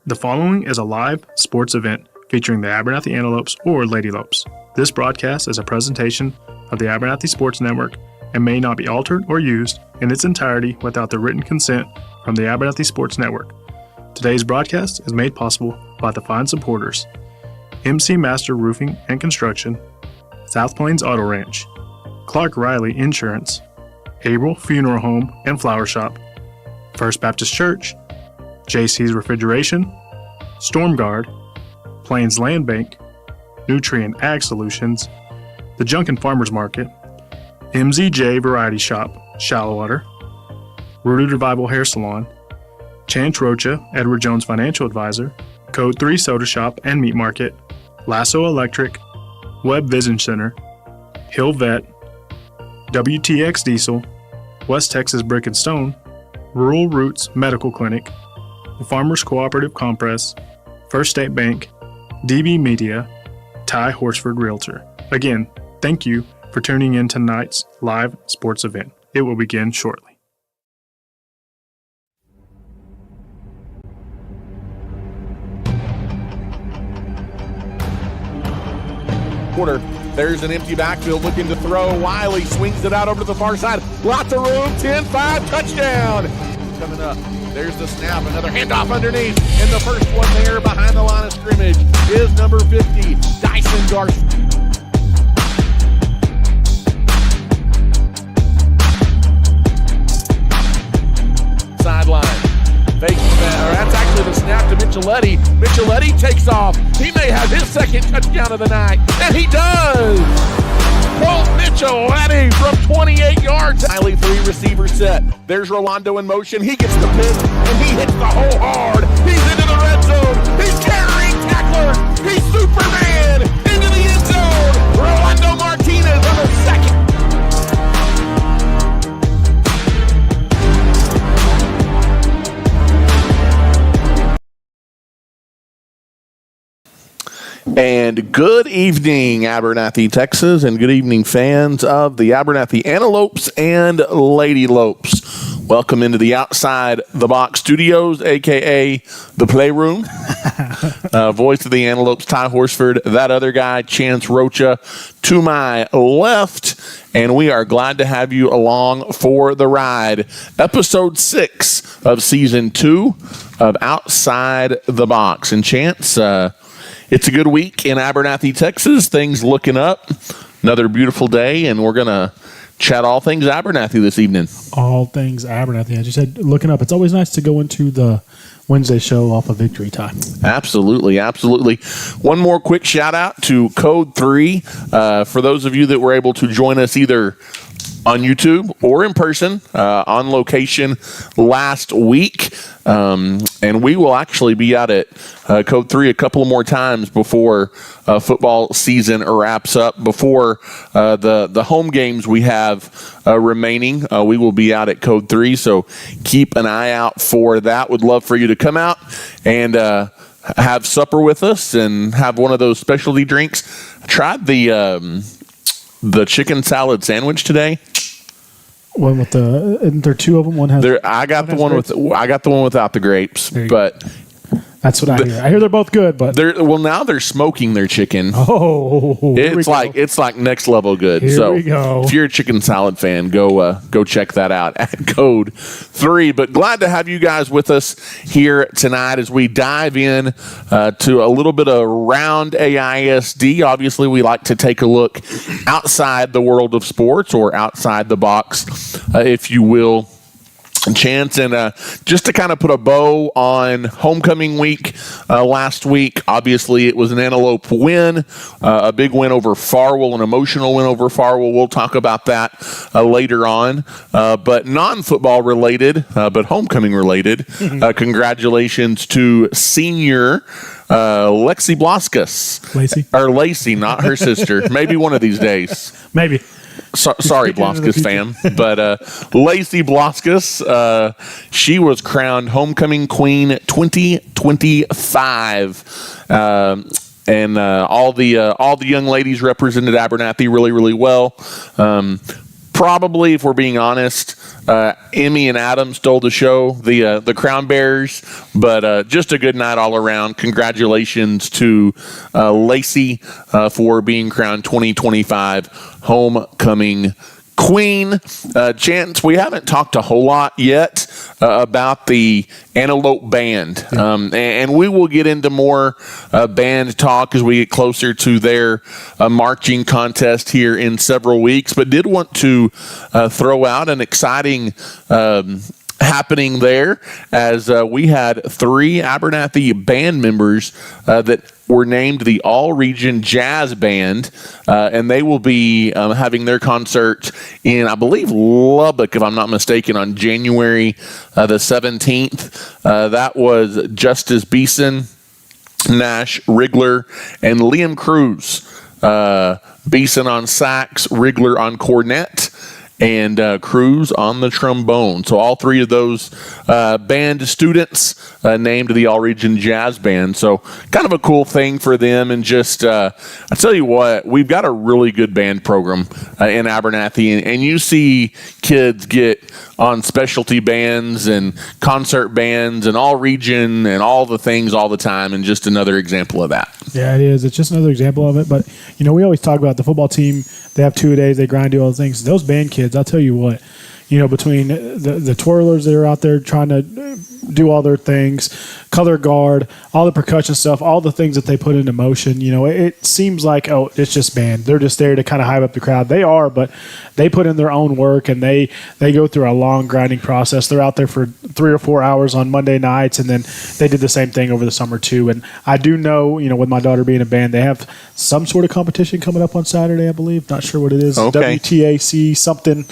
The following is a live sports event featuring the Abernathy Antelopes or Lady Lopes. This broadcast is a presentation of the Abernathy Sports Network and may not be altered or used in its entirety without the written consent from the Abernathy Sports Network. Today's broadcast is made possible by the fine supporters: MC Master Roofing and Construction, South Plains Auto Ranch, Clark Riley Insurance, April Funeral Home and Flower Shop, First Baptist Church, JC's Refrigeration, Storm Guard, Plains Land Bank, Nutrient Ag Solutions, the Junkin Farmers Market, MZJ Variety Shop, Shallowater, Rooted Revival Hair Salon, Chance Rocha, Edward Jones Financial Advisor, Code 3 Soda Shop and Meat Market, Lasso Electric, Webb Vision Center, Hill Vet, WTX Diesel, West Texas Brick and Stone, Rural Roots Medical Clinic, the Farmers Cooperative Compress, First State Bank, DB Media, Ty Horsford Realtor. Again, thank you for tuning in tonight's live sports event. It will begin shortly. Quarter. There's an empty backfield looking to throw. Wiley swings it out over to the far side. Lots of room. 10-5 touchdown. Coming up. There's the snap. Another handoff underneath. And the first one there behind the line of scrimmage is number 50, Dyson Garcia. Sideline. That's actually the snap to Micheletti. Micheletti takes off. He may have his second touchdown of the night, and he does! Colt Micheletti from 28 yards. Highly three-receiver set. There's Rolando in motion. He gets the pick, and he hits the hole hard. He's into the red zone. He's carrying tacklers. He's Superman into the end zone. Rolando Martinez on the second. And good evening, Abernathy, Texas, and good evening, fans of the Abernathy Antelopes and Lady Lopes. Welcome into the Outside the Box Studios, a.k.a. the Playroom. Voice of the Antelopes, Ty Horsford. That other guy, Chance Rocha, to my left. And we are glad to have you along for the ride. Episode 6 of Season 2 of Outside the Box. And Chance, it's a good week in Abernathy, Texas. Things looking up. Another beautiful day, and we're going to chat all things Abernathy this evening. All things Abernathy. As you said, looking up. It's always nice to go into the Wednesday show off of Victory Time. Absolutely, absolutely. One more quick shout out to Code 3. For those of you that were able to join us either on YouTube or in person on location last week. And we will actually be out at Code 3 a couple of more times before football season wraps up. Before the home games we have remaining, we will be out at Code 3. So keep an eye out for that. Would love for you to come out and have supper with us and have one of those specialty drinks. Tried the chicken salad sandwich today. One with isn't there two of them? One has. I got the one without the grapes, but that's what I hear. I hear they're both good, but now they're smoking their chicken. Oh, it's like next level good. Here we go. If you're a chicken salad fan, go check that out at Code 3. But glad to have you guys with us here tonight as we dive in to a little bit of round AISD. Obviously, we like to take a look outside the world of sports, or outside the box, if you will. Chance, and just to kind of put a bow on homecoming week last week, obviously it was an Antelope win, a big win over Farwell, an emotional win over Farwell. We'll talk about that later on, but non-football related, but homecoming related. Congratulations to senior Lexi Bloskus. Lacey, not her sister. Maybe one of these days. Maybe. Sorry, Bloskus fam, but Lacey Bloskus, she was crowned Homecoming Queen 2025, and all the young ladies represented Abernathy really, really well. probably, if we're being honest, Emmy and Adam stole the show, the Crown Bearers, but just a good night all around. Congratulations to Lacey for being crowned 2025 Homecoming Queen. Chance, we haven't talked a whole lot yet about the Antelope Band, and we will get into more band talk as we get closer to their marching contest here in several weeks, but did want to throw out an exciting happening there as we had 3 Abernathy band members that were named the All-Region Jazz Band, and they will be having their concert in, I believe, Lubbock, if I'm not mistaken, on January the 17th. That was Justice Beeson, Nash, Rigler, and Liam Cruz. Beeson on sax, Rigler on cornet, and Cruz on the trombone. So all 3 of those band students named the All-Region Jazz Band. So kind of a cool thing for them. And just, I tell you what, we've got a really good band program in Abernathy. And you see kids get on specialty bands and concert bands and All-Region and all the things all the time. And just another example of that. Yeah, it is. It's just another example of it. But, we always talk about the football team. They have 2-a-days. They grind, do all the things. Those band kids, I'll tell you what, between the twirlers that are out there trying to do all their things, color guard, all the percussion stuff, all the things that they put into motion, it seems like, it's just band. They're just there to kind of hype up the crowd. They are, but they put in their own work, and they go through a long grinding process. They're out there for 3 or 4 hours on Monday nights, and then they did the same thing over the summer too. And I do know, with my daughter being a band, they have some sort of competition coming up on Saturday, I believe. Not sure what it is. Okay. WTAC something.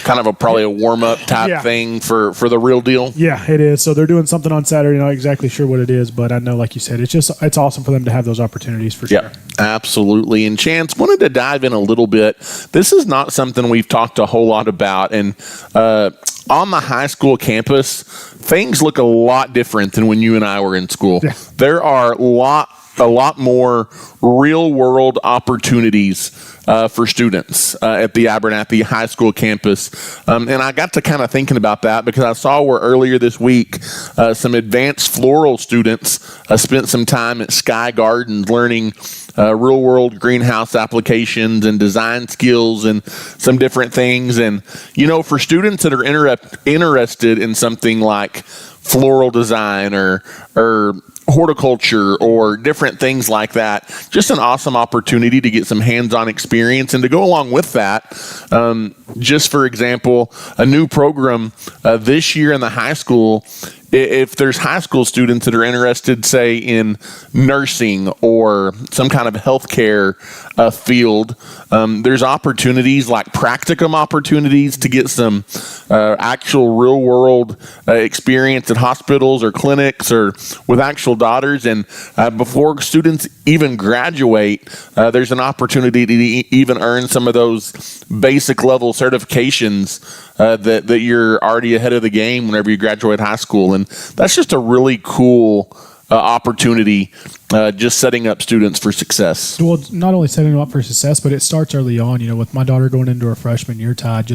Kind of probably a warm-up type thing for the real deal. Yeah, it is. So they're doing something on Saturday. Not exactly sure what it is, but I know, like you said, it's awesome for them to have those opportunities for sure. Yeah, absolutely. And Chance, wanted to dive in a little bit. This is not something we've talked a whole lot about. And on the high school campus, things look a lot different than when you and I were in school. Yeah. There are a lot more real-world opportunities for students at the Abernathy High School campus. And I got to kind of thinking about that because I saw where earlier this week some advanced floral students spent some time at Sky Gardens learning real-world greenhouse applications and design skills and some different things. And, for students that are interested in something like floral design or horticulture or different things like that, just an awesome opportunity to get some hands-on experience. And to go along with that, just for example, a new program this year in the high school, if there's high school students that are interested, say, in nursing or some kind of healthcare field, there's opportunities like practicum opportunities to get some actual real-world experience at hospitals or clinics or with actual daughters. And before students even graduate, there's an opportunity to even earn some of those basic level certifications that you're already ahead of the game whenever you graduate high school. And that's just a really cool opportunity, just setting up students for success. Well, not only setting them up for success, but it starts early on. With my daughter going into her freshman year, Todd,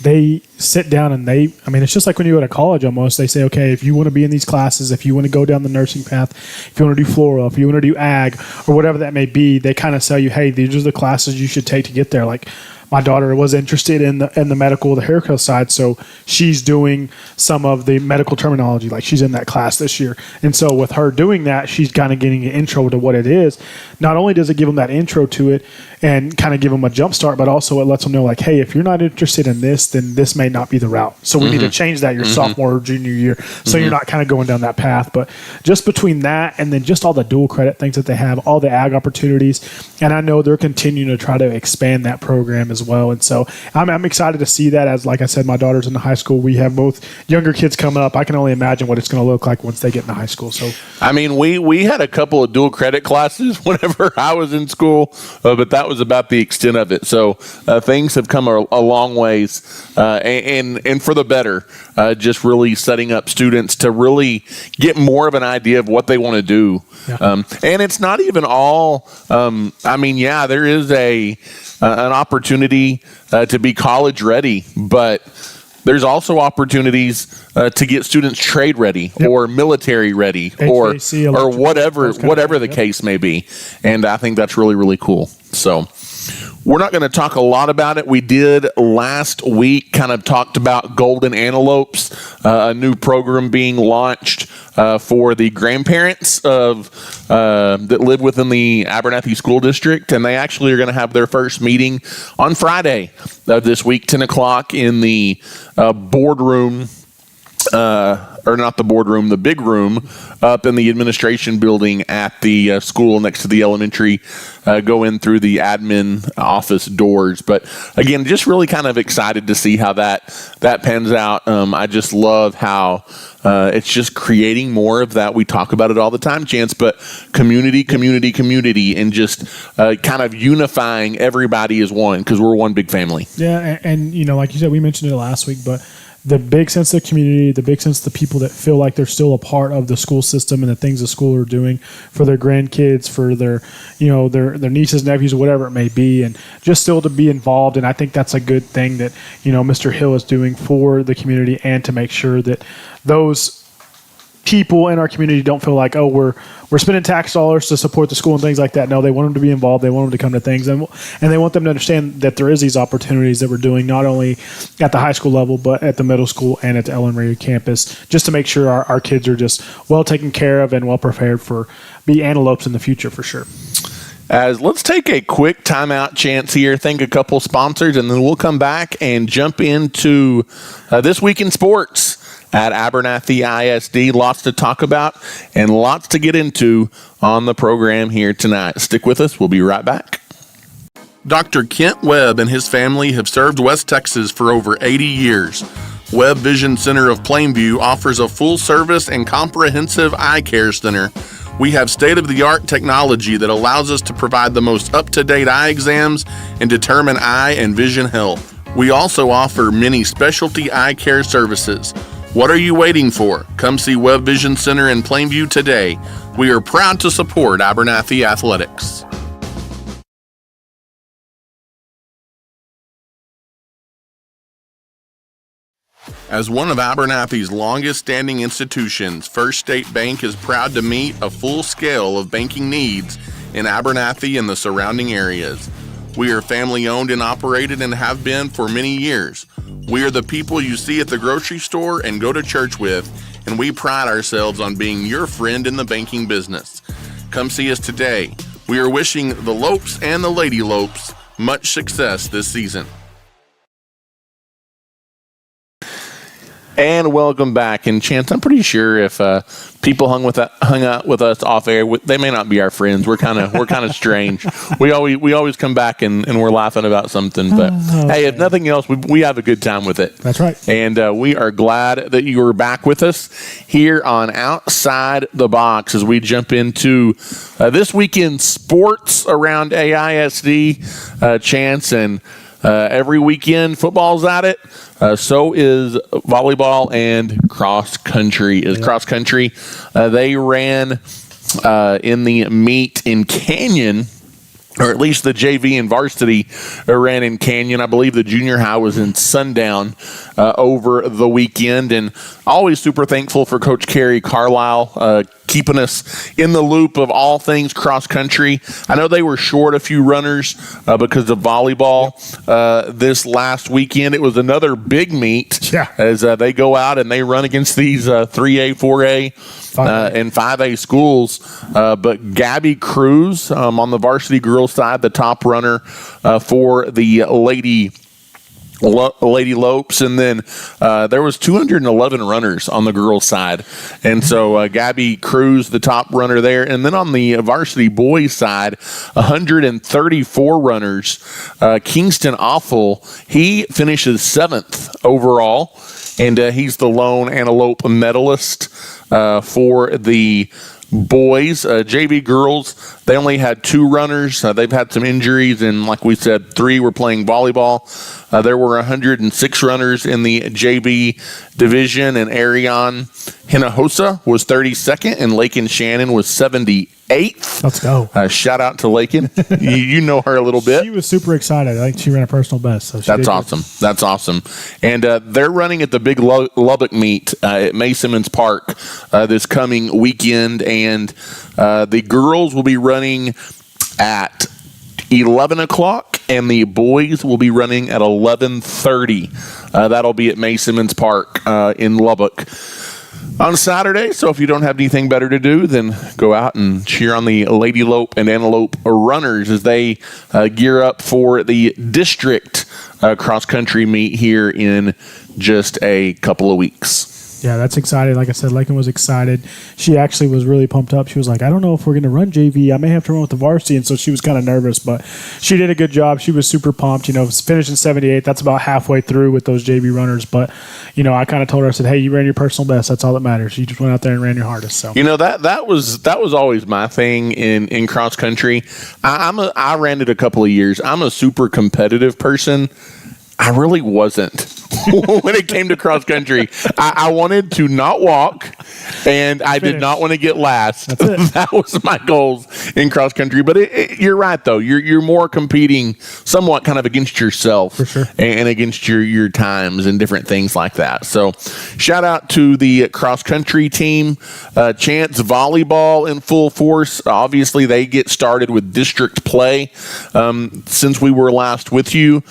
they sit down and it's just like when you go to college almost. They say, okay, if you want to be in these classes, if you want to go down the nursing path, if you want to do floral, if you want to do ag, or whatever that may be, they kind of tell you, hey, these are the classes you should take to get there. Like, my daughter was interested in the medical, the haircut side, so she's doing some of the medical terminology. Like, she's in that class this year. And so with her doing that, she's kind of getting an intro to what it is. Not only does it give them that intro to it and kind of give them a jump start, but also it lets them know, like, hey, if you're not interested in this, then this may not be the route. So we need to change that your sophomore or junior year, so you're not kind of going down that path. But just between that and then just all the dual credit things that they have, all the ag opportunities, and I know they're continuing to try to expand that program as well. And so I'm excited to see that. As like I said, my daughter's in the high school. We have both younger kids coming up. I can only imagine what it's going to look like once they get into high school. So we had a couple of dual credit classes whenever I was in school, but that was about the extent of it. So things have come a long ways, and for the better. Just really setting up students to really get more of an idea of what they want to do. Yeah. And it's not even all. There is an opportunity opportunity to be college ready, but there's also opportunities to get students trade ready or military ready HVAC, or whatever the yep. case may be. And I think that's really, really cool. So we're not going to talk a lot about it. We did last week kind of talked about Golden Antelopes, a new program being launched for the grandparents of that live within the Abernathy School District. And they actually are going to have their first meeting on Friday of this week, 10 o'clock in the boardroom. Or not the boardroom, the big room up in the administration building at the school next to the elementary, go in through the admin office doors. But again, just really kind of excited to see how that pans out. I just love how it's just creating more of that. We talk about it all the time, Chance, but community, and just kind of unifying everybody as one, because we're one big family. Yeah, and like you said, we mentioned it last week, but the big sense of community, the big sense of the people that feel like they're still a part of the school system and the things the school are doing for their grandkids, for their, their nieces, nephews, whatever it may be, and just still to be involved. And I think that's a good thing that, Mr. Hill is doing for the community, and to make sure that those people in our community don't feel like, oh, we're spending tax dollars to support the school and things like that. No, they want them to be involved. They want them to come to things, and they want them to understand that there is these opportunities that we're doing not only at the high school level, but at the middle school and at the Ellen Ray campus, just to make sure our kids are just well taken care of and well prepared for be antelopes in the future for sure. Let's take a quick timeout, Chance, here, thank a couple sponsors, and then we'll come back and jump into This Week in Sports at Abernathy ISD. Lots to talk about and lots to get into on the program here tonight. Stick with us. We'll be right back. Dr. Kent Webb and his family have served West Texas for over 80 years. Webb Vision Center of Plainview offers a full-service and comprehensive eye care center. We have state-of-the-art technology that allows us to provide the most up-to-date eye exams and determine eye and vision health. We also offer many specialty eye care services. What are you waiting for? Come see Webb Vision Center in Plainview today. We are proud to support Abernathy Athletics. As one of Abernathy's longest-standing institutions, First State Bank is proud to meet a full scale of banking needs in Abernathy and the surrounding areas. We are family-owned and operated and have been for many years. We are the people you see at the grocery store and go to church with, and we pride ourselves on being your friend in the banking business. Come see us today. We are wishing the Lopes and the Lady Lopes much success this season. And welcome back. And Chance, I'm pretty sure if people hung out with us off air, they may not be our friends. We're kind of strange. We always come back and we're laughing about something. But hey, if nothing else, we have a good time with it. That's right. And we are glad that you were back with us here on Outside the Box as we jump into this weekend sports around AISD, Chance, and every weekend football's at it. So is volleyball and cross country. Cross country. They ran in the meet in Canyon, or at least the JV and varsity ran in Canyon. I believe the junior high was in Sundown over the weekend. And always super thankful for Coach Carrie Carlisle keeping us in the loop of all things cross country. I know they were short a few runners because of volleyball this last weekend. It was another big meet as they go out and they run against these 3A, 4A, and 5A schools. But Gabby Cruz on the varsity girls side, the top runner for the Lady Lopes, and then there was 211 runners on the girls side, and so Gabby Cruz, the top runner there, and then on the varsity boys side, 134 runners. Kingston Awful, he finishes 7th overall, and he's the lone antelope medalist for the boys. JV girls, they only had 2 runners. They've had some injuries, and like we said, 3 were playing volleyball. There were 106 runners in the JV division, and Ariane Hinojosa was 32nd, and Lakin Shannon was 78th. Let's go. Shout out to Lakin. you know her a little bit. She was super excited. I think she ran a personal best. So That's awesome. That's awesome. And they're running at the big Lubbock meet at May Simmons Park this coming weekend. And the girls will be running at 11 o'clock, and the boys will be running at 11:30. That'll be at May Simmons Park in Lubbock on Saturday. So if you don't have anything better to do, then go out and cheer on the Lady Lope and Antelope runners as they gear up for the district cross-country meet here in just a couple of weeks. Yeah, that's exciting. Like I said, Lakin was excited. She actually was really pumped up. She was like, I don't know if we're going to run JV. I may have to run with the varsity. And so she was kind of nervous, but she did a good job. She was super pumped. Finishing 78, that's about halfway through with those JV runners. But, I kind of told her, I said, hey, you ran your personal best. That's all that matters. You just went out there and ran your hardest. So that was always my thing in cross country. I ran it a couple of years. I'm a super competitive person. I really wasn't when it came to cross country. I wanted to not walk, and I did not want to get last. That was my goals in cross country. But you're right, though. You're more competing somewhat kind of against yourself, for sure, and against your times and different things like that. So shout out to the cross country team. Chance volleyball in full force. Obviously, they get started with district play since we were last with you.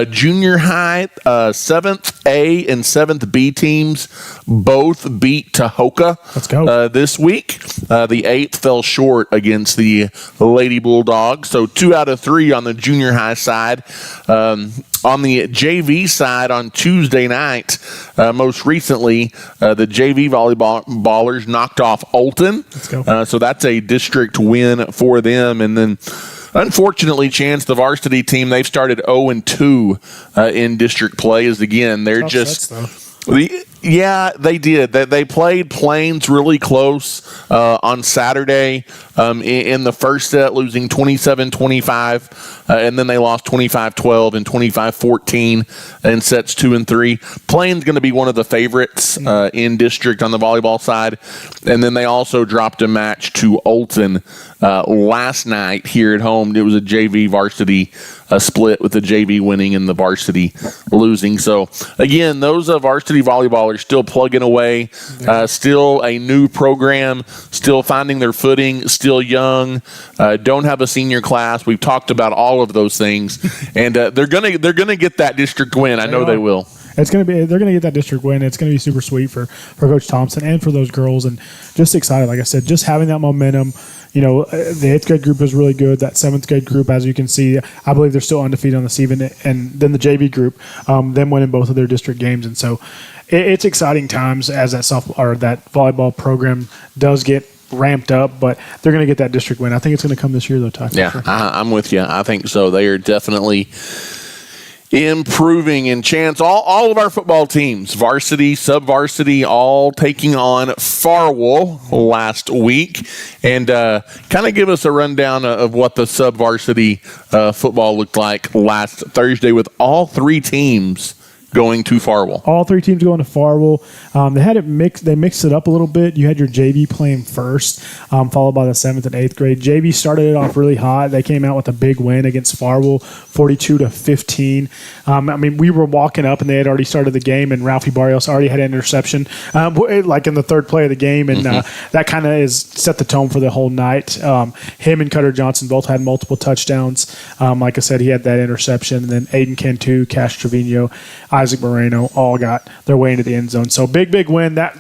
Junior high, 7th A and 7th B teams both beat Tahoka. Let's go. This week. The 8th fell short against the Lady Bulldogs. So 2 out of 3 on the junior high side. On the JV side on Tuesday night, most recently, the JV volleyballers knocked off Olton. Let's go. So that's a district win for them. And then unfortunately, Chance, the varsity team, they've started 0-2 in district play. They're just... Yeah, they did. They played Plains really close on Saturday in the first set, losing 27-25, and then they lost 25-12 and 25-14 in sets 2 and 3. Plains going to be one of the favorites in district on the volleyball side, and then they also dropped a match to Olton last night here at home. It was a JV varsity split with the JV winning and the varsity losing. So, again, those varsity volleyballers still plugging away, still a new program, still finding their footing, still young, don't have a senior class. We've talked about all of those things, and they're gonna get that district win. I know they will. They're going to get that district win. It's going to be super sweet for Coach Thompson and for those girls, and just excited. Like I said, just having that momentum. The 8th grade group is really good. That 7th grade group, as you can see, I believe they're still undefeated on the season. And then the JV group, them winning both of their district games. And so it's exciting times as that volleyball program does get ramped up, but they're going to get that district win. I think it's going to come this year, though, Ty. Yeah, sure. I'm with you. I think so. They are definitely improving. And Chance, all of our football teams, varsity, sub-varsity, all taking on Farwell last week. And kind of give us a rundown of what the sub-varsity football looked like last Thursday with all 3 teams going to Farwell. All 3 teams going to Farwell. They had it mixed. They mixed it up a little bit. You had your JV playing first, followed by the 7th and 8th grade. JV started it off really hot. They came out with a big win against Farwell, 42-15. We were walking up, and they had already started the game, and Ralphie Barrios already had an interception, like in the 3rd play of the game, and that kind of set the tone for the whole night. Him and Cutter Johnson both had multiple touchdowns. Like I said, he had that interception, and then Aiden Cantu, Cash Trevino, Isaac Moreno all got their way into the end zone. So big win. That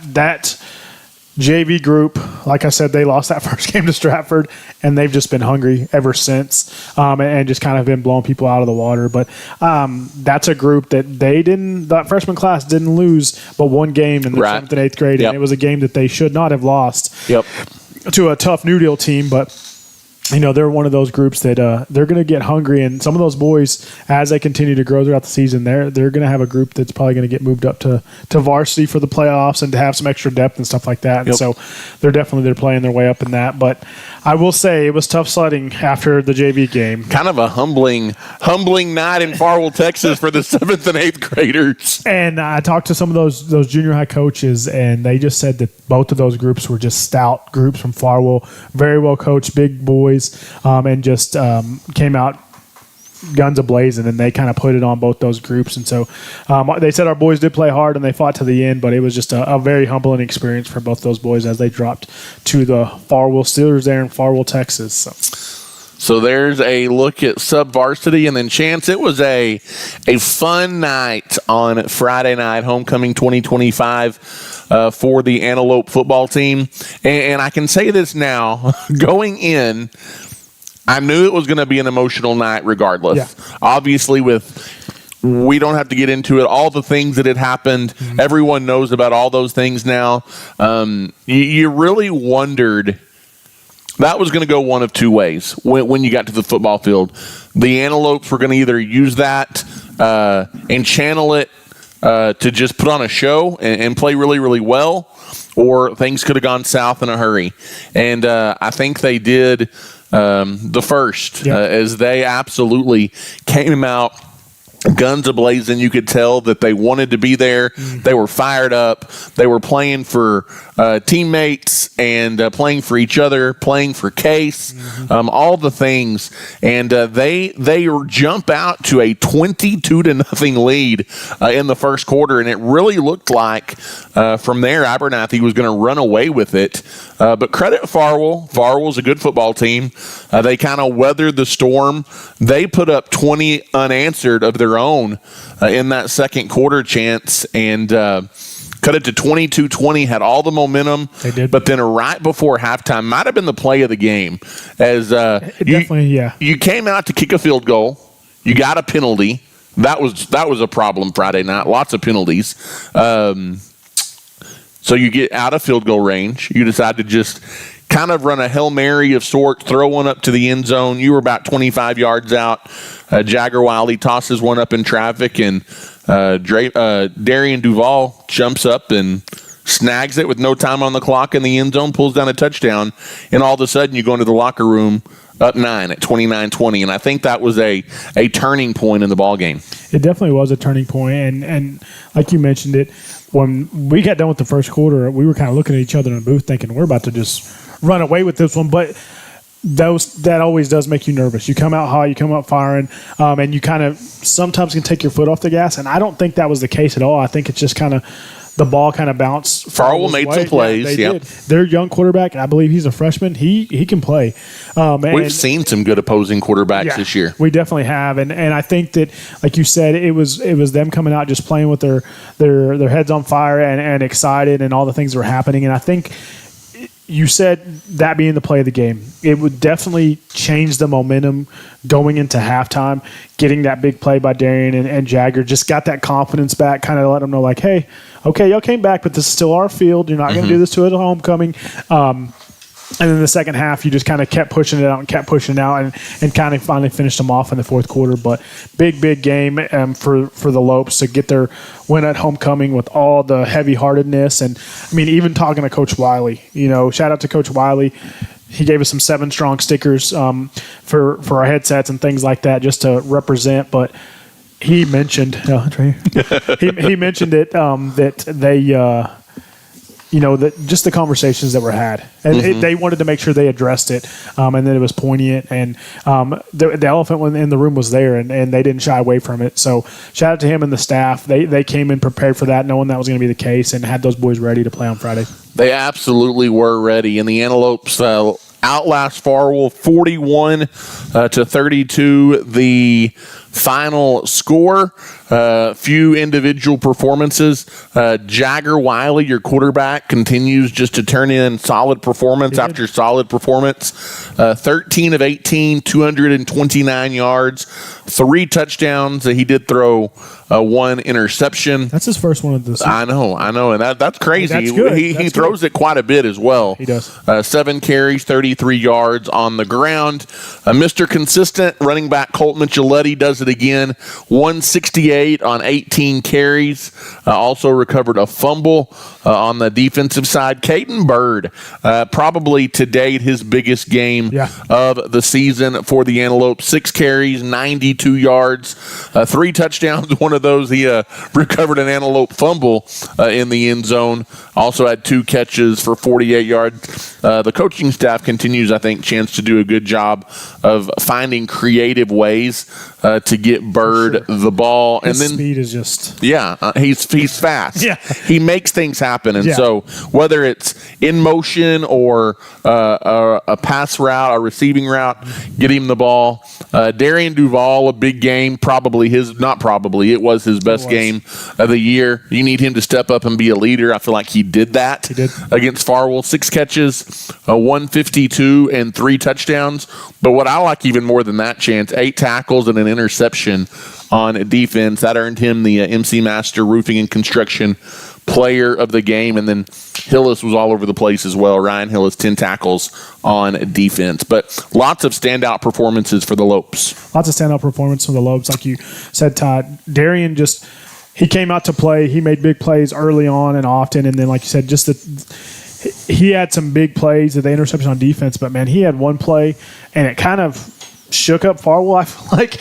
JV group, like I said, they lost that first game to Stratford, and they've just been hungry ever since, and just kind of been blowing people out of the water. But that's a group that that freshman class didn't lose but one game in the 7th and 8th grade, and it was a game that they should not have lost to a tough New Deal team, but they're one of those groups that they're going to get hungry, and some of those boys, as they continue to grow throughout the season, they're going to have a group that's probably going to get moved up to varsity for the playoffs and to have some extra depth and stuff like that. And so they're playing their way up in that. But I will say it was tough sledding after the JV game. Kind of a humbling night in Farwell, Texas for the 7th and 8th graders. And I talked to some of those junior high coaches, and they just said that both of those groups were just stout groups from Farwell, very well coached, big boys. And just came out guns a-blazing, and they kind of put it on both those groups. And so they said our boys did play hard, and they fought to the end, but it was just a very humbling experience for both those boys as they dropped to the Farwell Steelers there in Farwell, Texas. So there's a look at sub-varsity. And then, Chance, it was a fun night on Friday night, homecoming 2025 for the Antelope football team. And I can say this now, going in, I knew it was going to be an emotional night regardless. Yeah. Obviously, we don't have to get into it. All the things that had happened, everyone knows about all those things now. You really wondered. That was going to go one of two ways when you got to the football field. The Antelopes were going to either use that and channel it to just put on a show and play really, really well, or things could have gone south in a hurry. And I think they did the first, as they absolutely came out guns a-blazing. You could tell that they wanted to be there. They were fired up. They were playing for teammates and playing for each other, playing for Case, all the things. And they jump out to a 22-0 lead in the first quarter, and it really looked like from there Abernathy was going to run away with it. But credit Farwell. Farwell's a good football team. They kind of weathered the storm. They put up 20 unanswered of their own in that second quarter, Chance, and cut it to 22-20, had all the momentum. They did. But then right before halftime, might have been the play of the game, as you came out to kick a field goal. You got a penalty. That was a problem Friday night. Lots of penalties. So you get out of field goal range. You decide to just kind of run a Hail Mary of sorts, throw one up to the end zone. You were about 25 yards out. Jagger Wiley tosses one up in traffic, and Darian Duvall jumps up and snags it with no time on the clock in the end zone, pulls down a touchdown, and all of a sudden you go into the locker room up 9 at 29-20, and I think that was a turning point in the ball game. It definitely was a turning point, and like you mentioned it, when we got done with the first quarter, we were kind of looking at each other in the booth thinking we're about to just run away with this one, but that always does make you nervous. You come out hot, you come out firing, and you kind of sometimes can take your foot off the gas, and I don't think that was the case at all. I think it's just kind of the ball kind of bounced. Farwell made some plays. They did. Their young quarterback, I believe he's a freshman. He can play. We've seen some good opposing quarterbacks this year. We definitely have, and I think that, like you said, it was them coming out just playing with their heads on fire and excited, and all the things that were happening. And I think you said that being the play of the game, it would definitely change the momentum going into halftime. Getting that big play by Darian and Jagger just got that confidence back, kind of let them know, like, hey, okay, y'all came back, but this is still our field. You're not going to do this to it at homecoming. And then the second half, you just kind of kept pushing it out and kind of finally finished them off in the fourth quarter. But big game for the Lopes to get their win at homecoming with all the heavy-heartedness. And, I mean, even talking to Coach Wiley, shout out to Coach Wiley. He gave us some 7 strong stickers for our headsets and things like that just to represent. But he mentioned he mentioned it that they that just the conversations that were had, and they wanted to make sure they addressed it, and that it was poignant, and the elephant in the room was there, and they didn't shy away from it. So shout out to him and the staff. They came in prepared for that, knowing that was going to be the case, and had those boys ready to play on Friday. They absolutely were ready, and the Antelopes outlast Farwell 41-32. The final score. Few individual performances. Jagger Wiley, your quarterback, continues just to turn in solid performance after solid performance. 13 of 18, 229 yards, 3 touchdowns. He did throw 1 interception. That's his first one of the season. I know, and that's crazy. That's good. He throws it quite a bit as well. He does. 7 carries, 38 193 yards on the ground. Mr. Consistent running back Colt Micheletti does it again, 168 on 18 carries. Also recovered a fumble on the defensive side. Caden Bird, probably to date his biggest game of the season for the Antelopes. 6 carries, 92 yards, 3 touchdowns. One of those, he recovered an Antelope fumble in the end zone. Also had 2 catches for 48 yards. The coaching staff continues, I think, Chance, to do a good job of finding creative ways to get Bird the ball. His and then speed is just... he's fast. Yeah. He makes things happen. And so whether it's in motion or a pass route, a receiving route, get him the ball. Darian Duval, a big game, it was his best game of the year. You need him to step up and be a leader. I feel like he did that against Farwell. 6 catches, 152, and 3 touchdowns. But what I like even more than that, Chance, 8 tackles and an interception on defense. That earned him the MC Master Roofing and Construction Player of the Game. And then Hillis was all over the place as well. Ryan Hillis, 10 tackles on defense. But lots of standout performances for the Lopes. Lots of standout performance for the Lopes. Like you said, Todd, Darian he came out to play. He made big plays early on and often. And then, like you said, he had some big plays, the interception on defense. But, man, he had one play, and it kind of shook up Farwell. I feel like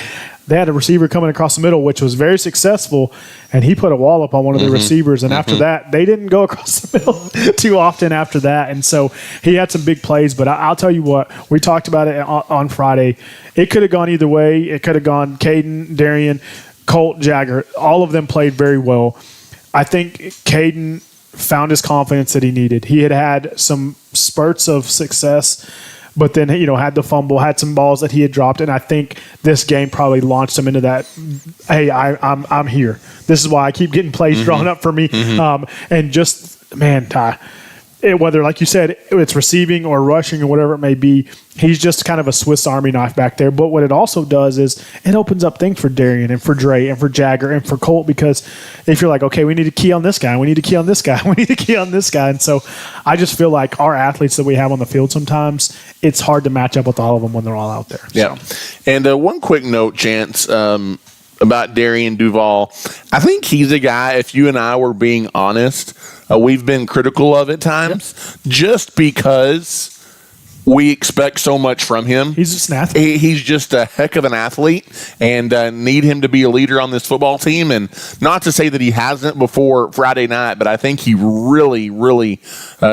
they had a receiver coming across the middle, which was very successful, and he put a wall up on one of the receivers. And after that, they didn't go across the middle too often after that. And so he had some big plays. But I'll tell you what, we talked about it on Friday. It could have gone either way. It could have gone Caden, Darian, Colt, Jagger. All of them played very well. I think Caden found his confidence that he needed. He had some spurts of success, but then, had the fumble, had some balls that he had dropped, and I think this game probably launched him into that, hey, I'm here. This is why I keep getting plays drawn up for me. And just, man, Ty, whether, like you said, it's receiving or rushing or whatever it may be, he's just kind of a Swiss Army knife back there. But what it also does is it opens up things for Darian and for Dre and for Jagger and for Colt, because if you're like, okay, we need to key on this guy, we need to key on this guy, we need to key on this guy. And so I just feel like our athletes that we have on the field sometimes, it's hard to match up with all of them when they're all out there. Yeah. So. And one quick note, Chance, about Darian Duval. I think he's a guy, if you and I were being honest, we've been critical of at times just because we expect so much from him. He's just an athlete. He's just a heck of an athlete, and need him to be a leader on this football team. And not to say that he hasn't before Friday night, but I think he really, really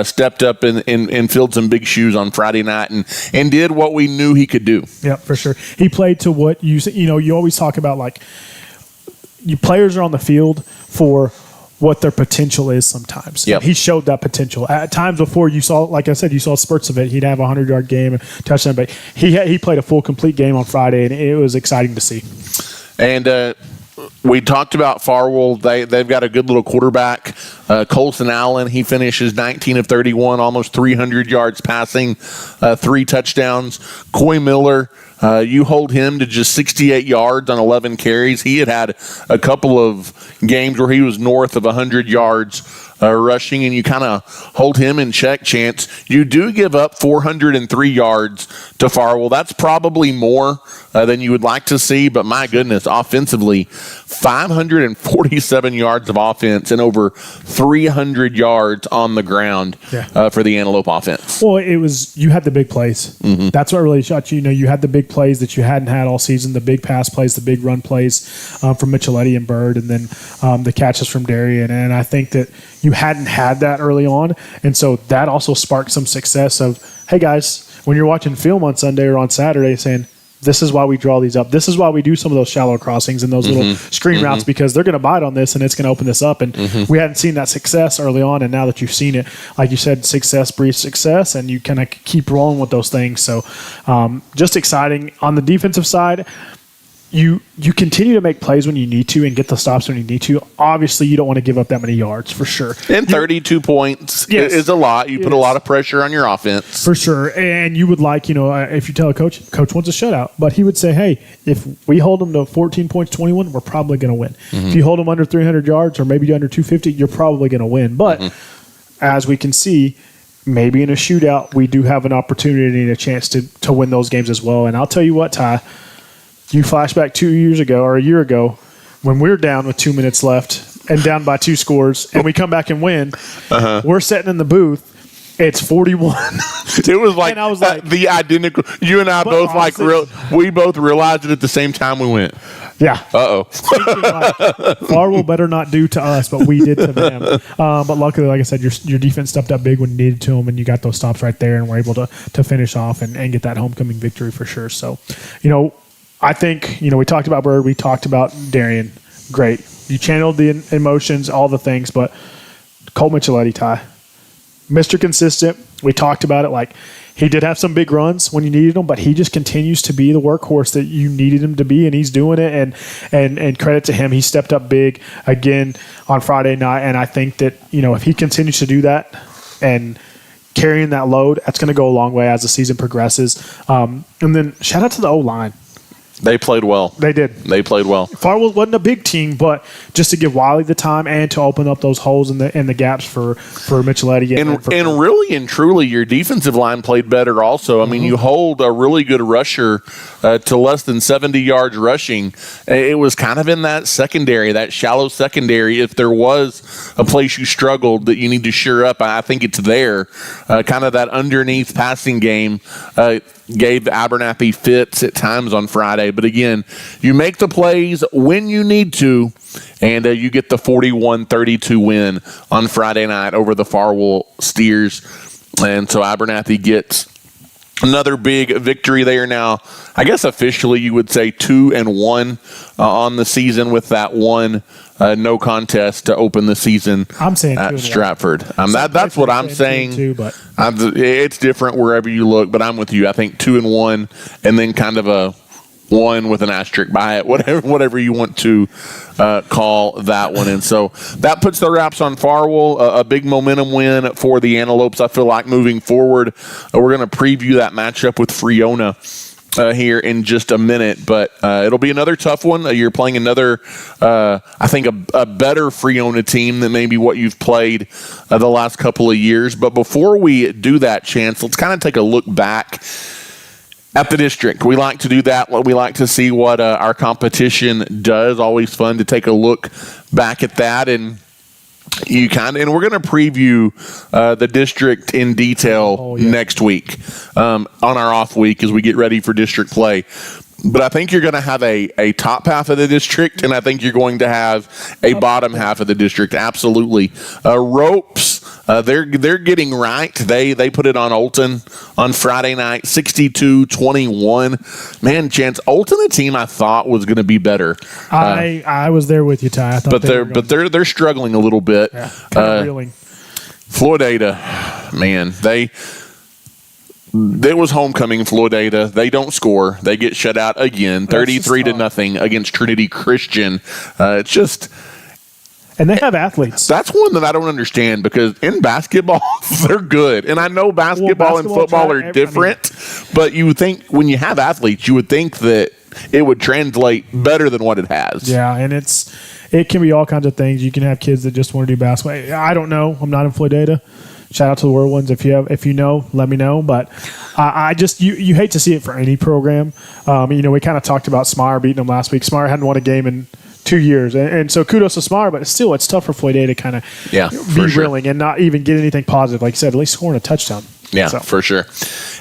stepped up and filled some big shoes on Friday night and did what we knew he could do. Yeah, for sure. He played to what you always talk about, like, players are on the field for what their potential is sometimes. Yep. He showed that potential. At times before, you saw, like I said, you saw spurts of it. He'd have a 100-yard game, a touchdown, but he played a full, complete game on Friday, and it was exciting to see. And we talked about Farwell. They've got a good little quarterback. Colson Allen, he finishes 19 of 31, almost 300 yards passing, 3 touchdowns. Coy Miller, you hold him to just 68 yards on 11 carries. He had a couple of games where he was north of 100 yards rushing, and you kind of hold him in check, Chance. You do give up 403 yards to Farwell. That's probably more than you would like to see, but my goodness, offensively, 547 yards of offense and over 300 yards on the ground for the Antelope offense. Well, you had the big plays. That's what really shot you. You had the big plays that you hadn't had all season, the big pass plays, the big run plays from Micheletti and Bird, and then the catches from Darian. And I think that you hadn't had that early on, and so that also sparked some success of, hey, guys, when you're watching film on Sunday or on Saturday, saying, this is why we draw these up. This is why we do some of those shallow crossings and those little screen routes, because they're going to bite on this and it's going to open this up. And we hadn't seen that success early on, and now that you've seen it, like you said, success breeds success, and you kind of keep rolling with those things. So just exciting. On the defensive side, you continue to make plays when you need to and get the stops when you need to. Obviously, you don't want to give up that many yards, for sure. And 32 points is a lot. You put a lot of pressure on your offense. For sure. And you would like, if you tell a coach wants a shutout, but he would say, hey, if we hold them to 14 points, 21, we're probably going to win. If you hold them under 300 yards or maybe under 250, you're probably going to win. But as we can see, maybe in a shootout, we do have an opportunity and a chance to win those games as well. And I'll tell you what, Ty, you flash back 2 years ago or a year ago when we're down with 2 minutes left and down by 2 scores and we come back and win, we're sitting in the booth. It's 41. It was like, and I was like the identical. You and I both we both realized it at the same time we went. Yeah. Uh-oh. Like, Farwell better not do to us, but we did to them. But luckily, like I said, your defense stepped up big when you needed to them, and you got those stops right there and were able to finish off and get that homecoming victory for sure. So, I think, we talked about Bird. We talked about Darian. Great. You channeled the emotions, all the things, but Cole Micheletti, Ty. Mr. Consistent. We talked about it. Like, he did have some big runs when you needed him, but he just continues to be the workhorse that you needed him to be, and he's doing it. And credit to him, he stepped up big again on Friday night. And I think that if he continues to do that and carrying that load, that's going to go a long way as the season progresses. And then shout out to the O-line. They played well. They did. They played well. Farwell wasn't a big team, but just to give Wiley the time and to open up those holes in the gaps for Micheletti. And really and truly, your defensive line played better also. I mean, you hold a really good rusher to less than 70 yards rushing. It was kind of in that secondary, that shallow secondary. If there was a place you struggled that you need to shore up, I think it's there. Kind of that underneath passing game gave Abernathy fits at times on Friday. But again, you make the plays when you need to, and you get the 41-32 win on Friday night over the Farwell Steers. And so Abernathy gets another big victory there now. I guess officially you would say 2-1 on the season with that one no contest to open the season. I'm saying at Stratford. That's what I'm saying. Too, but it's different wherever you look, but I'm with you. I think 2-1, and then kind of a 1 with an asterisk by it, whatever you want to call that one. And so that puts the wraps on Farwell, a big momentum win for the Antelopes. I feel like moving forward, we're going to preview that matchup with Friona here in just a minute, but it'll be another tough one. You're playing another, I think, a better Friona team than maybe what you've played the last couple of years. But before we do that, Chance, let's kind of take a look back at the district. We like to do that. We like to see what our competition does. Always fun to take a look back at that, and we're going to preview the district in detail next week on our off week as we get ready for district play. But I think you're going to have a top half of the district, and I think you're going to have a bottom half of the district. Absolutely. Ropes, they're getting right. They put it on Olton on Friday night, 62-21. Man, Chance, Olton, a team I thought was going to be better. I was there with you, Ty. I thought they're struggling a little bit. Yeah, kind of reeling. Floydada, man, it was homecoming. Floydada, they don't score. They get shut out again, 33-0 against Trinity Christian. It's just. And they have athletes. That's one that I don't understand, because in basketball, they're good. And I know basketball and football are different, but you would think when you have athletes, you would think that it would translate better than what it has. Yeah, and it can be all kinds of things. You can have kids that just want to do basketball. I don't know. I'm not in Floydada. Shout out to the World Ones. If you know, let me know. But I just you hate to see it for any program. We kind of talked about Smyre beating them last week. Smyre hadn't won a game in 2 years, and so kudos to Smyre. But still, it's tough for Floydada to kind of be reeling and not even get anything positive. Like you said, at least scoring a touchdown. Yeah, for sure.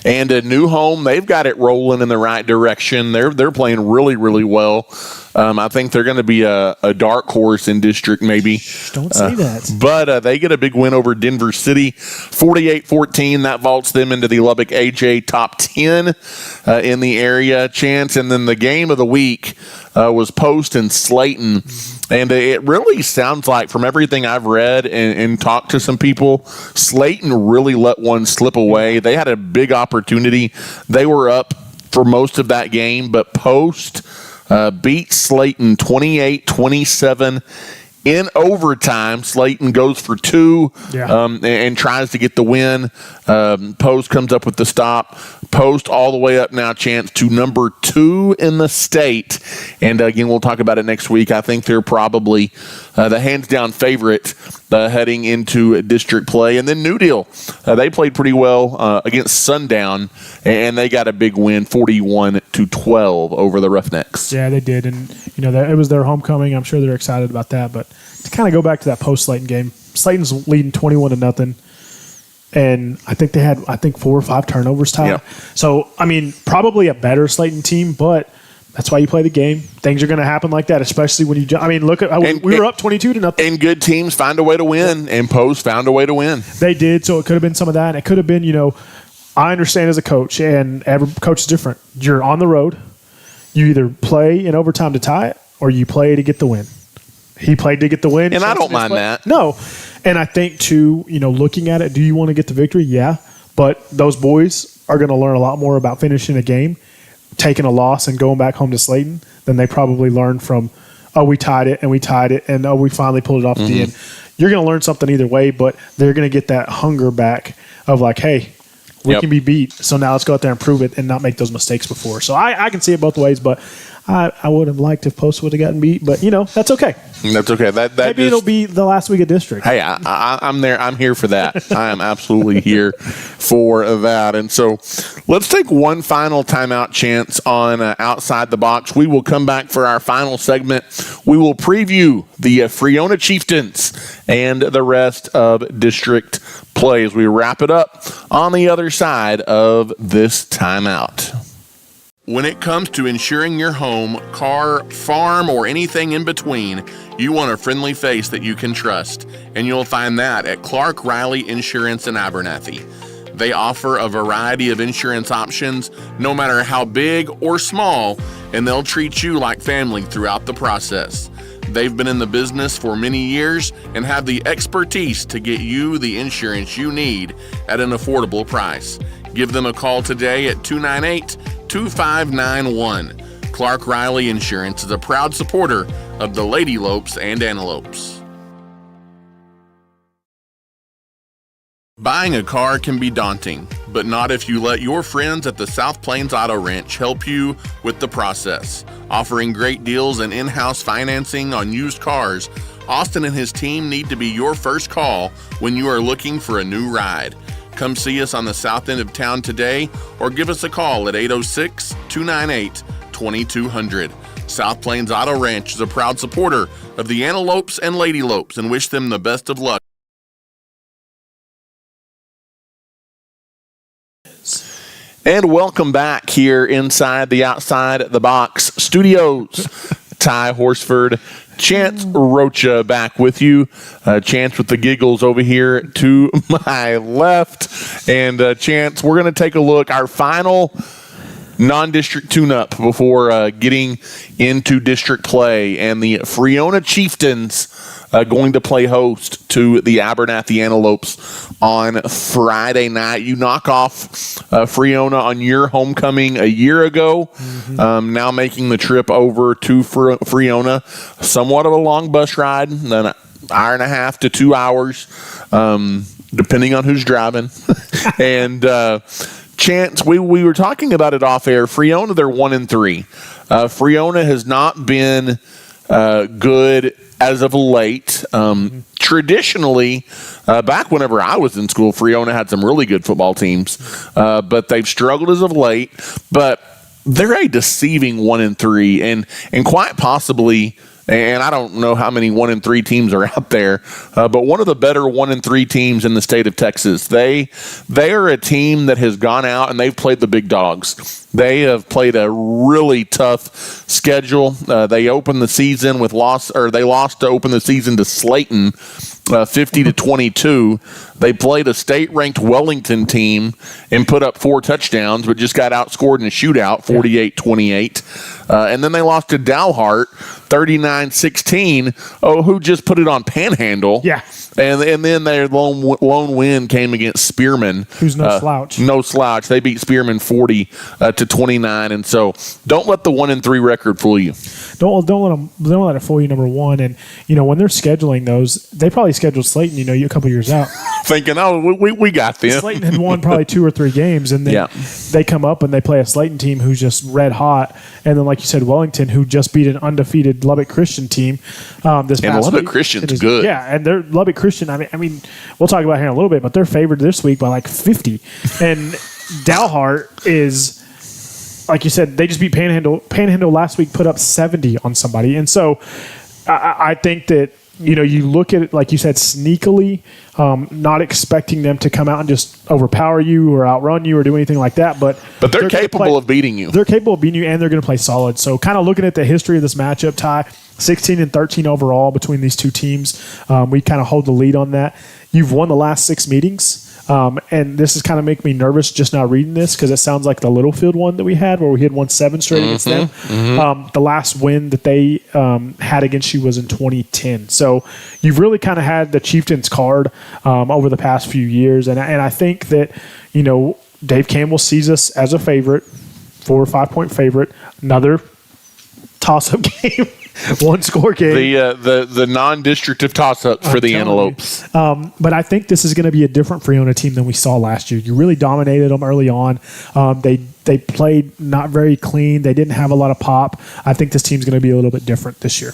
And a new home, they've got it rolling in the right direction. They're playing really, really well. I think they're going to be a dark horse in district, maybe. Don't say that. But they get a big win over Denver City, 48-14. That vaults them into the Lubbock AJ top 10 in the area, Chance. And then the game of the week was Post and Slayton. And it really sounds like, from everything I've read and talked to some people, Slayton really let one slip away. They had a big opportunity. They were up for most of that game, but Post beat Slayton 28-27 in overtime. Slayton goes for 2 and tries to get the win. Post comes up with the stop. Post all the way up now, Chance, to number 2 in the state. And again, we'll talk about it next week. I think they're probably the hands-down favorite heading into district play. And then New Deal, they played pretty well against Sundown, and they got a big win, 41-12 over the Roughnecks. Yeah, they did, and it was their homecoming. I'm sure they're excited about that. But to kind of go back to that post-Slayton game, Slayton's leading 21-0. And I think they had 4 or 5 turnovers, Ty. Yeah. So, probably a better Slayton team, but that's why you play the game. Things are going to happen like that, especially when you look at we were up 22-0. And good teams find a way to win, and Post found a way to win. They did, so it could have been some of that. And it could have been, I understand as a coach, and every coach is different. You're on the road. You either play in overtime to tie it, or you play to get the win. He played to get the win. And I don't mind that. No. And I think, too, looking at it, do you want to get the victory? Yeah. But those boys are going to learn a lot more about finishing a game, taking a loss, and going back home to Slayton than they probably learned from, we tied it, and we finally pulled it off at the end. You're going to learn something either way, but they're going to get that hunger back of like, hey, we can be beat, so now let's go out there and prove it and not make those mistakes before. So I can see it both ways, but I would have liked if Post would have gotten beat, but that's okay. That's okay. Maybe it'll be the last week of district. Hey, I'm there. I'm here for that. I am absolutely here for that. And so let's take one final timeout chance on Outside the Box. We will come back for our final segment. We will preview the Freona Chieftains and the rest of district play as we wrap it up on the other side of this timeout. When it comes to insuring your home, car, farm, or anything in between, you want a friendly face that you can trust, and you'll find that at Clark Riley Insurance in Abernathy. They offer a variety of insurance options, no matter how big or small, and they'll treat you like family throughout the process. They've been in the business for many years and have the expertise to get you the insurance you need at an affordable price. Give them a call today at 298-2591. Clark Riley Insurance is a proud supporter of the Lady Lopes and Antelopes. Buying a car can be daunting, but not if you let your friends at the South Plains Auto Wrench help you with the process. Offering great deals and in-house financing on used cars, Austin and his team need to be your first call when you are looking for a new ride. Come see us on the south end of town today or give us a call at 806-298-2200. South Plains Auto Ranch is a proud supporter of the Antelopes and Lady Lopes and wish them the best of luck. And welcome back here inside the Outside the Box studios. Ty Horsford, Chance Rocha back with you. Chance with the giggles over here to my left. And Chance, we're going to take a look, our final non-district tune-up before getting into district play. And the Freona Chieftains going to play host to the Abernathy Antelopes on Friday night. You knock off Freona on your homecoming a year ago, now making the trip over to Freona. Somewhat of a long bus ride, an hour and a half to 2 hours, depending on who's driving. And Chance, we were talking about it off air. Freona, they're 1-3. Freona has not been good as of late. Traditionally, back whenever I was in school, Freona had some really good football teams, but they've struggled as of late. But they're a deceiving 1-3, and quite possibly, and I don't know how many 1-3 teams are out there, but one of the better 1-3 teams in the state of Texas. They are a team that has gone out and they've played the big dogs. They have played a really tough schedule. They opened the season with they lost to open the season to Slayton, 50-22. They played a state-ranked Wellington team and put up 4 touchdowns, but just got outscored in a shootout, 48-28. And then they lost to Dalhart, 39-16. Who just put it on Panhandle? Yeah. And then their lone win came against Spearman. Who's no slouch. No slouch. They beat Spearman 40-29. And so don't let the 1-3 record fool you. Don't let it fool you, number one. And, when they're scheduling those, they probably scheduled Slayton, a couple years out. Thinking, we got them. Slayton had won probably 2 or 3 games, and then they come up and they play a Slayton team who's just red hot. And then, like you said, Wellington, who just beat an undefeated Lubbock Christian team this past week. Lubbock Christian's good. Yeah, and they're Lubbock Christian. I mean, we'll talk about here in a little bit, but they're favored this week by like 50. And Dalhart is, like you said, they just beat Panhandle. Panhandle last week put up 70 on somebody. And so I think that, you look at it, like you said, sneakily, not expecting them to come out and just overpower you or outrun you or do anything like that. But they're capable of beating you. They're capable of beating you, and they're going to play solid. So kind of looking at the history of this matchup, Ty, 16-13 overall between these two teams. We kind of hold the lead on that. You've won the last 6 meetings. And this is kind of making me nervous just now reading this because it sounds like the Littlefield one that we had where we had won 7 straight against them. The last win that they had against you was in 2010. So you've really kind of had the Chieftains card over the past few years. And I think that, Dave Campbell sees us as a favorite, 4 or 5 point favorite, another toss-up game. 1-score game. The non-district of toss-ups for the Antelopes. But I think this is going to be a different Friona team than we saw last year. You really dominated them early on. They played not very clean. They didn't have a lot of pop. I think this team's going to be a little bit different this year.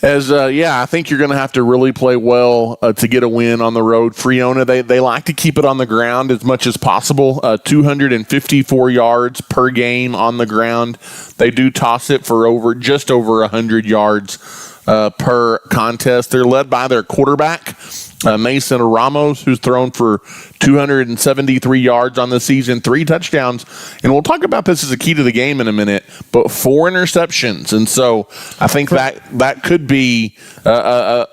I think you're going to have to really play well to get a win on the road. Friona, they like to keep it on the ground as much as possible. 254 yards per game on the ground. They do toss it for just over 100 yards per contest. They're led by their quarterback, Mason Ramos, who's thrown for 273 yards on the season, 3 touchdowns. And we'll talk about this as a key to the game in a minute, but 4 interceptions. And so I think that could be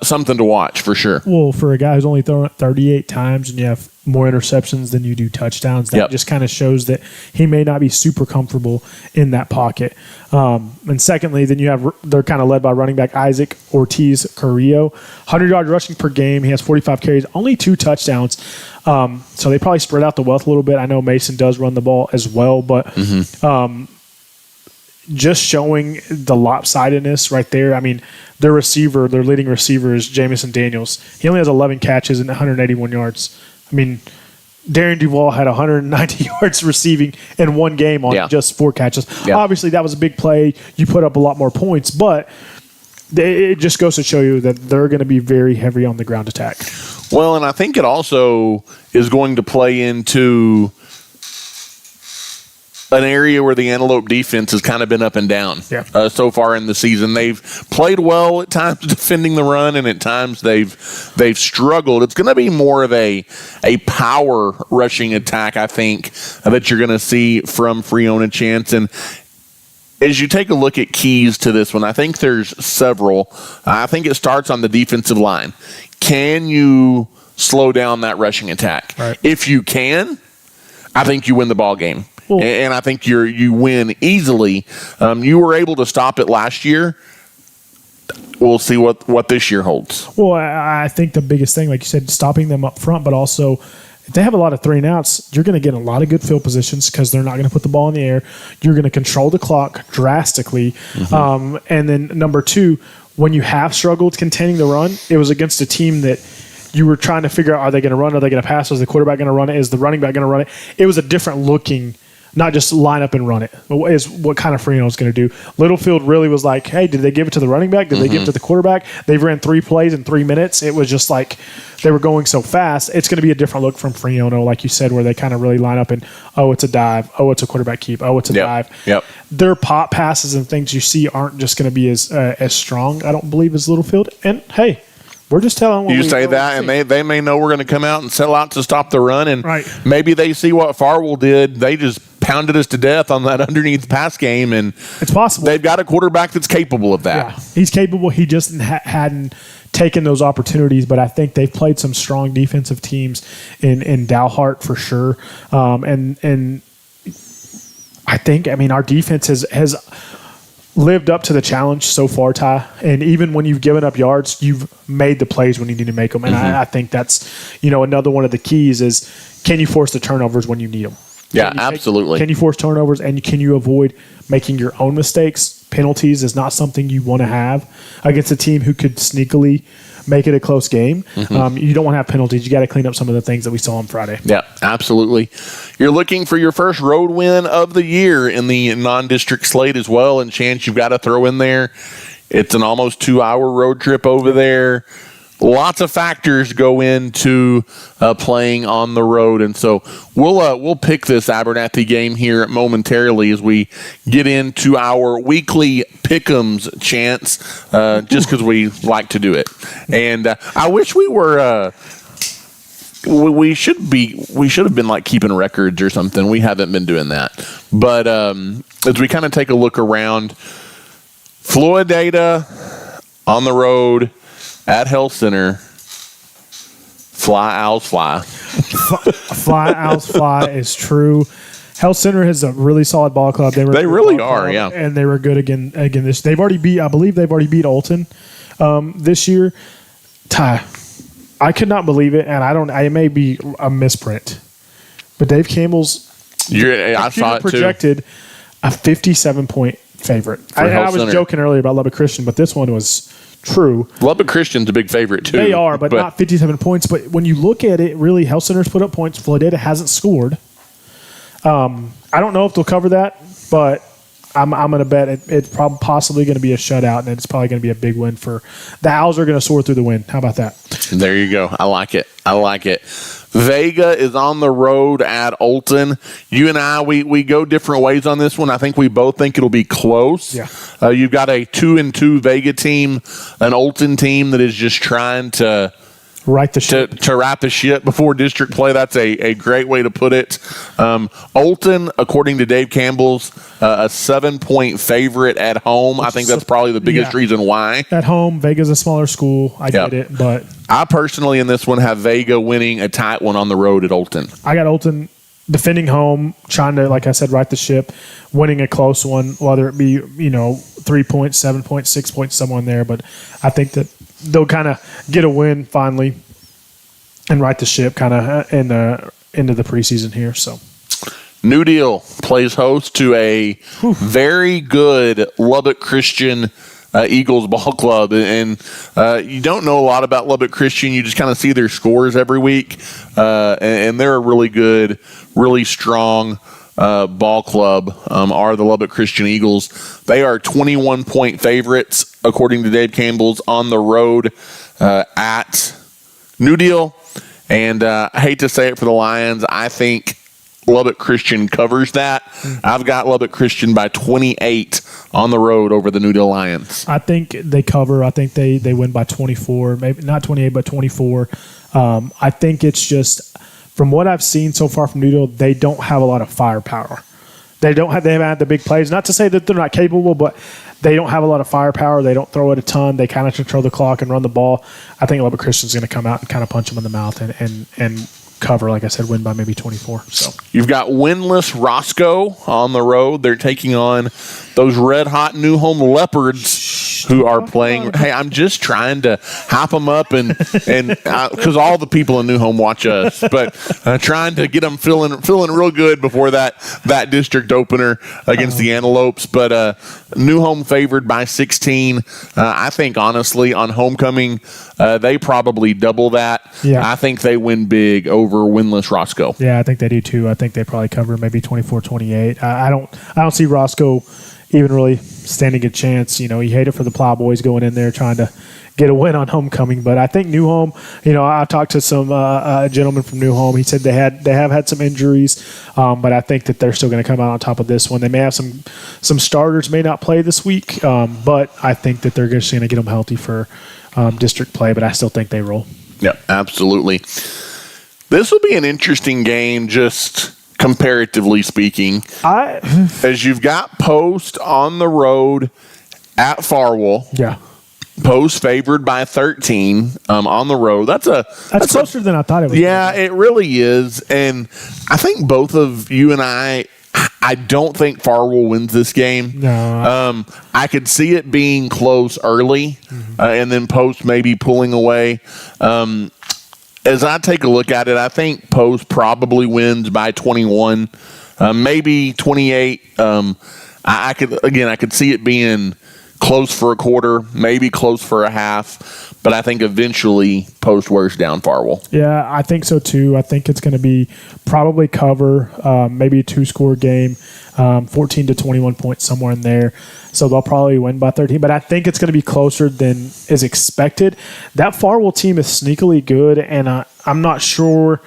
something to watch for sure. Well, for a guy who's only thrown it 38 times and you have more interceptions than you do touchdowns, that just kind of shows that he may not be super comfortable in that pocket. And secondly, then they're kind of led by running back Isaac Ortiz Carrillo, 100 yards rushing per game. He has 45 carries, only 2 touchdowns. So they probably spread out the wealth a little bit. I know Mason does run the ball as well, but just showing the lopsidedness right there. I mean, their leading receiver is Jamison Daniels. He only has 11 catches and 181 yards. I mean, Darren Duvall had 190 yards receiving in one game on just 4 catches. Yeah. Obviously, that was a big play. You put up a lot more points, but it just goes to show you that they're going to be very heavy on the ground attack. Well, and I think it also is going to play into an area where the Antelope defense has kind of been up and down so far in the season. They've played well at times defending the run, and at times they've struggled. It's going to be more of a power rushing attack, I think, that you're going to see from Friona Chance. And as you take a look at keys to this one, I think there's several. I think it starts on the defensive line. Can you slow down that rushing attack? Right. If you can, I think you win the ball game. Well, and I think you win easily. You were able to stop it last year. We'll see what this year holds. Well, I think the biggest thing, like you said, stopping them up front, but also if they have a lot of 3 and outs, you're going to get a lot of good field positions because they're not going to put the ball in the air. You're going to control the clock drastically. And then number 2, when you have struggled containing the run, it was against a team that you were trying to figure out, are they going to run? Are they going to pass? Is the quarterback going to run it? Is the running back going to run it? It was a different looking, not just line up and run it, is what kind of Friona is going to do. Littlefield really was like, hey, did they give it to the running back? Did they give it to the quarterback? They've ran 3 plays in 3 minutes. It was just like they were going so fast. It's going to be a different look from Friona, like you said, where they kind of really line up and, oh, it's a dive. Oh, it's a quarterback keep. Oh, it's a dive. Yep. Their pop passes and things you see aren't just going to be as strong, I don't believe, as Littlefield. And, hey, we're just telling you say that, and they may know we're going to come out and settle out to stop the run, and maybe they see what Farwell did. They just pounded us to death on that underneath pass game, and it's possible they've got a quarterback that's capable of that. Yeah, he's capable. He just hadn't taken those opportunities, but I think they've played some strong defensive teams in Dalhart for sure, and I think, our defense has lived up to the challenge so far, Ty. And even when you've given up yards, you've made the plays when you need to make them. And I think that's, another one of the keys is, can you force the turnovers when you need them? Yeah, absolutely. Can you force turnovers, and can you avoid making your own mistakes? penalties is not something you want to have against a team who could sneakily make it a close game. You don't want to have penalties. You got to clean up some of the things that we saw on Friday. Yeah, absolutely. You're looking for your first road win of the year in the non-district slate as well, and chance you've got to throw in there. It's an almost 2-hour road trip over there. Lots of factors go into playing on the road, and so we'll pick this Abernathy game here momentarily as we get into our weekly pick'ems chance, just because we like to do it. And I wish we were. We should have been like keeping records or something. We haven't been doing that, but as we kind of take a look around, Floyd Data on the road. At Health Center, fly, owls, fly. Fly, owls, fly is true. Health Center is a really solid ball club. They really are, yeah. And they were good again this. They've already beat, I believe they've already beat Olton this year. Ty, I could not believe it, and I may be a misprint, but Dave Campbell's I saw it projected a 57-point favorite. I was joking earlier about Lubbock Christian, but this one was true. Lubbock Christian's a big favorite too. They are, but not 57 points. But when you look at it, really, Health Center's put up points. Floydada hasn't scored. I don't know if they'll cover that, but I'm going to bet it's possibly going to be a shutout, and it's probably going to be a big win for the Owls. Are going to soar through the wind. How about that? There you go. I like it. Vega is on the road at Olton. You and I, we go different ways on this one. I think we both think it'll be close. Yeah. You've got a 2-2 Vega team, an Olton team that is just trying to right the ship. To right the ship before district play. That's a great way to put it. Olton, according to Dave Campbell's, a 7-point favorite at home. I think that's probably the biggest reason why. At home, Vega's a smaller school. I get it, but I personally in this one have Vega winning a tight one on the road at Olton. I got Olton defending home, trying to, like I said, right the ship, winning a close one, whether it be 3 points, 7 points, 6 points, somewhere in there. But I think that they'll kind of get a win finally and right the ship kind of into the preseason here. So New Deal plays host to a very good Lubbock Christian Eagles ball club, and you don't know a lot about Lubbock Christian. You just kind of see their scores every week, and they're a really good, really strong ball club, are the Lubbock Christian Eagles. They are 21-point favorites, according to Dave Campbell's, on the road at New Deal. And I hate to say it for the Lions, I think Lubbock Christian covers that. I've got Lubbock Christian by 28 on the road over the New Deal Lions. I think they cover. I think they win by 24, maybe not 28, but 24. I think it's just, from what I've seen so far from New Deal, they don't have a lot of firepower. They haven't had the big plays. Not to say that they're not capable, but they don't have a lot of firepower. They don't throw it a ton. They kind of control the clock and run the ball. I think Lubbock Christian's going to come out and kind of punch them in the mouth and cover, like I said, win by maybe 24. So you've got winless Roscoe on the road. They're taking on those red-hot New Home Leopards who are playing. Hey, I'm just trying to hype them up and because all the people in New Home watch us, but trying to get them feeling real good before that district opener against the Antelopes. But New Home favored by 16. I think, honestly, on homecoming, they probably double that. Yeah. I think they win big over winless Roscoe. Yeah, I think they do too. I think they probably cover maybe 24-28. I don't see Roscoe even really standing a chance. You hate it for the Plowboys going in there trying to get a win on homecoming. But I think New Home, I talked to some gentleman from New Home. He said they have had some injuries, but I think that they're still going to come out on top of this one. They may have some starters may not play this week, but I think that they're just going to get them healthy for district play. But I still think they roll. Yeah, absolutely. This will be an interesting game, just comparatively speaking, as you've got Post on the road at Farwell. Yeah. Post favored by 13 on the road. That's closer than I thought it was. Yeah, it really is. And I think both of you and I don't think Farwell wins this game. No. I could see it being close early, and then Post maybe pulling away. As I take a look at it, I think Post probably wins by 21, maybe 28. I could see it being close for a quarter, maybe close for a half, but I think eventually Post wears down Farwell. Yeah, I think so too. I think it's going to be probably cover, maybe a 2-score game, 14 to 21 points, somewhere in there. So they'll probably win by 13, but I think it's going to be closer than is expected. That Farwell team is sneakily good, and I'm not sure.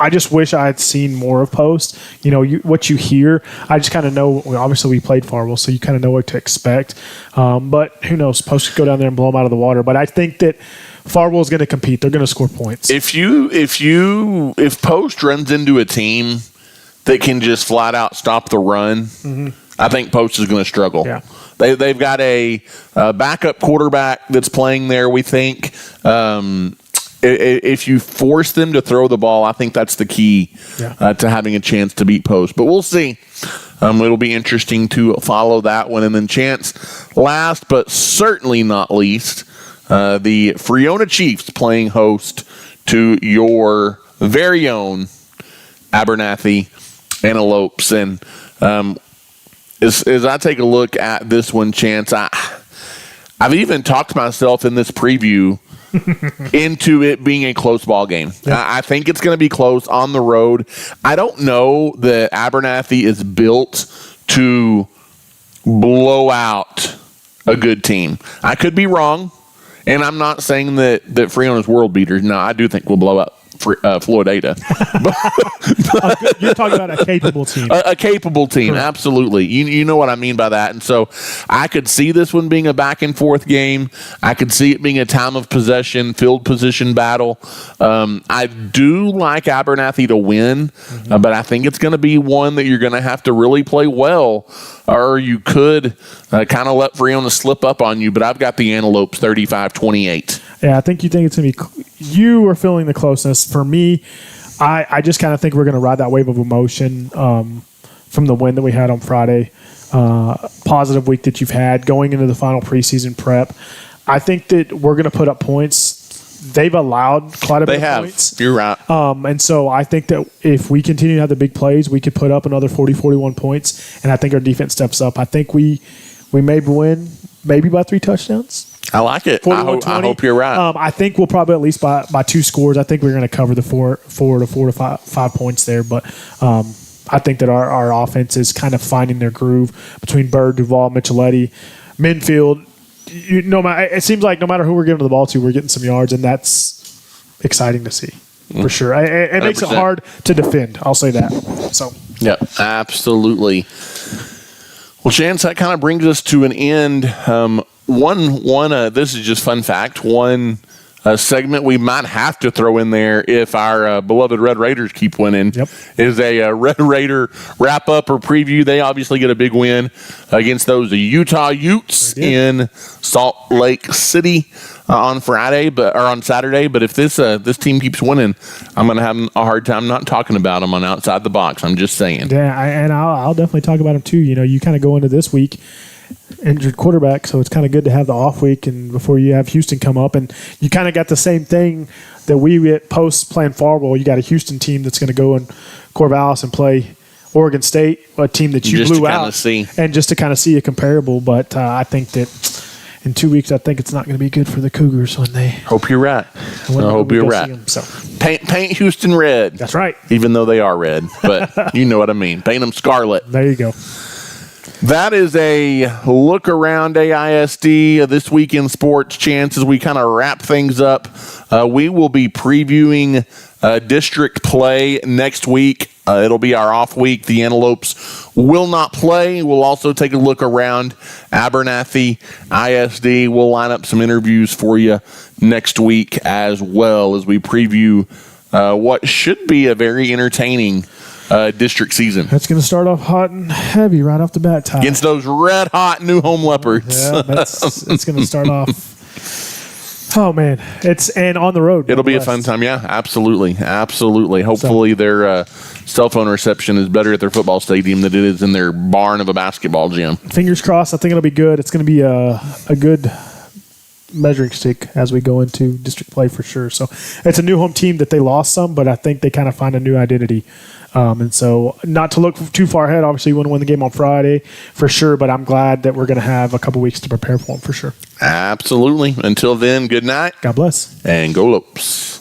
I just wish I had seen more of Post. What you hear, I just kind of know. Obviously, we played Farwell, so you kind of know what to expect. But who knows? Post could go down there and blow them out of the water. But I think that Farwell is going to compete. They're going to score points. If Post runs into a team that can just flat out stop the run, I think Post is going to struggle. Yeah. They've got a backup quarterback that's playing there. We think. If you force them to throw the ball, I think that's the key to having a chance to beat Post. But we'll see. It'll be interesting to follow that one. And then Chance, last but certainly not least, the Friona Chiefs playing host to your very own Abernathy Antelopes. And as I take a look at this one, Chance, I've even talked myself in this preview into it being a close ball game. Yeah. I think it's going to be close on the road. I don't know that Abernathy is built to blow out a good team. I could be wrong, and I'm not saying that Friona's world beaters. No, I do think we'll blow out Florida. You're talking about a capable team. A capable team, correct. Absolutely. You know what I mean by that. And so I could see this one being a back and forth game. I could see it being a time of possession, field position battle. I do like Abernathy to win, but I think it's going to be one that you're going to have to really play well, or you could kind of let Friona slip up on you. But I've got the Antelopes 35-28. Yeah, I think you think it's going to be – you are feeling the closeness. For me, I just kind of think we're going to ride that wave of emotion from the win that we had on Friday, positive week that you've had, going into the final preseason prep. I think that we're going to put up points. They've allowed quite a bit of points. You're right. And so I think that if we continue to have the big plays, we could put up another 40, 41 points, and I think our defense steps up. I think we may win maybe by 3 touchdowns. I like it. I hope you're right. I think we'll probably at least by 2 scores. I think we're going to cover the 4 to 5 points there. But I think that our offense is kind of finding their groove between Bird, Duval, Micheletti, Minfield. It seems like no matter who we're giving the ball to, we're getting some yards, and that's exciting to see for sure. It makes it hard to defend. I'll say that. So yeah, absolutely. Well, Chance, that kind of brings us to an end. This is just fun fact. One segment we might have to throw in there if our beloved Red Raiders keep winning is a Red Raider wrap-up or preview. They obviously get a big win against those Utah Utes in Salt Lake City on Saturday. But if this team keeps winning, I'm going to have a hard time not talking about them on Outside the Box. I'm just saying. Yeah, and I'll definitely talk about them too. You kind of go into this week injured quarterback, so it's kind of good to have the off week and before you have Houston come up, and you kind of got the same thing that we at Post playing Farwell. You got a Houston team that's going to go in Corvallis and play Oregon State, a team that you blew out, and just to kind of see a comparable. But I think that in 2 weeks, I think it's not going to be good for the Cougars when they. Hope you're right. I hope you're right. So paint Houston red. That's right. Even though they are red, but you know what I mean. Paint them scarlet. There you go. That is a look around AISD this week in sports. Chances we kind of wrap things up. We will be previewing district play next week. It'll be our off week. The Antelopes will not play. We'll also take a look around Abernathy ISD. We'll line up some interviews for you next week as well as we preview what should be a very entertaining district season. That's going to start off hot and heavy right off the bat, Ty. Against those red-hot New Home Leopards. Yeah, it's going to start off. Oh, man. And on the road. It'll be a fun time. Yeah, absolutely. Absolutely. Hopefully their cell phone reception is better at their football stadium than it is in their barn of a basketball gym. Fingers crossed. I think it'll be good. It's going to be a good measuring stick as we go into district play for sure. So it's a new home team that they lost some, but I think they kind of find a new identity And so not to look too far ahead. Obviously, we want to win the game on Friday for sure, but I'm glad that we're going to have a couple weeks to prepare for them for sure. Absolutely. Until then, good night. God bless. And go Lopes.